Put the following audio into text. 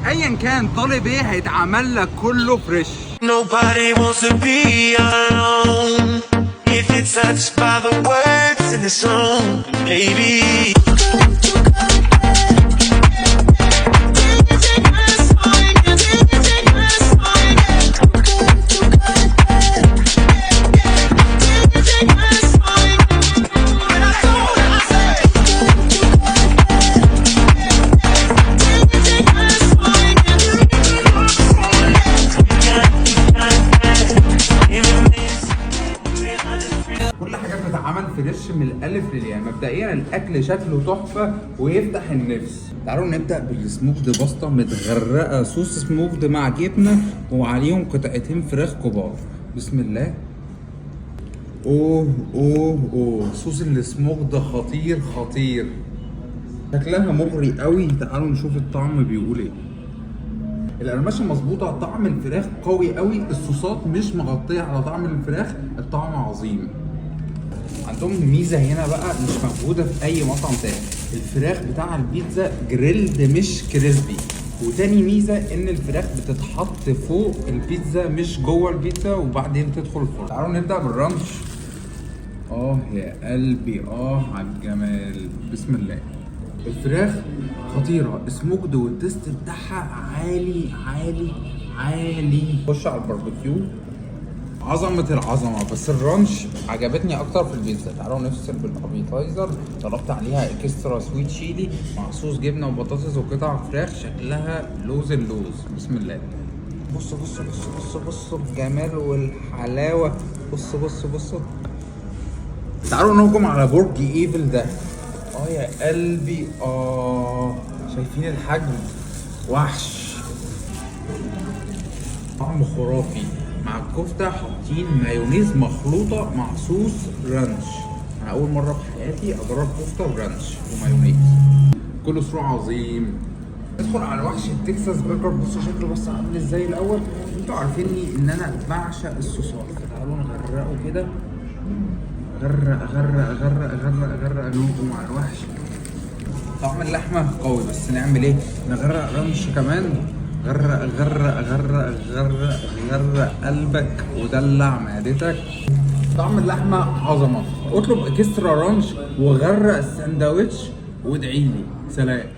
ايا كان طالب ايه هيتعمل لك كله فريش. Nobody wants to be alone if it's touched by the words in the song, baby. كل حاجه بتتعمل فريش من الالف للياء. مبدئيا الاكل شكله تحفه ويفتح النفس. تعالوا نبدا بالسموكد باستا متغرقه صوص سموكد مع جبنه وعليهم قطعتين فراخ كبار. بسم الله. اوه اوه اوه، صوص السموكد خطير خطير، شكلها مغري قوي. تعالوا نشوف الطعم بيقول ايه. القرمشه مظبوطه، طعم الفراخ قوي قوي، الصوصات مش مغطيه على طعم الفراخ، الطعم عظيم. عندهم ميزه هنا بقى مش موجوده في اي مطعم تاني، الفراخ بتاع البيتزا جريلد مش كريسبي. وتاني ميزه ان الفراخ بتتحط فوق البيتزا مش جوه البيتزا وبعدين تدخل الفرن. تعالوا نبدا بالرانش. يا قلبي على الجمال. بسم الله. الفراخ خطيره، سموكد والتست بتاعها عالي عالي عالي. خش على الباربيكيو، عظمة العظمة. بس الرانش عجبتني اكتر في البيتزا. تعالوا نفصل بالابيتايزر. طلبت عليها اكسترا سويت تشيلي مع صوص جبنة وبطاطس وقطع فراخ شكلها لوز اللوز. بسم الله. بص بص بص بص بص الجمال والحلاوة. بص بص بص. تعالوا نهجم على برج ايفل ده. يا قلبي شايفين الحجم؟ وحش، طعم خرافي. مع الكفته حاطين مايونيز مخلوطه مع صوص رانش. انا اول مره في حياتي اجرب كفته برانش ومايونيز. كله سرو عظيم. ندخل على وحش التكساس برجر. بصوا شكله بس عامل ازاي الاول. انتوا عارفيني ان انا بعشق الصوصات، فتعالوا نغرقه كده. غرق غرق غرق غرق غرق نوجه مع الوحش. طعم اللحمه قوي بس نعمل ايه؟ نغرق رانش كمان. غرق غرق غرق غرق غرق قلبك ودلع معدتك. طعم اللحمه عظمه. اطلب اكسترا رانش وغرق الساندوتش وادعيلي. سلام.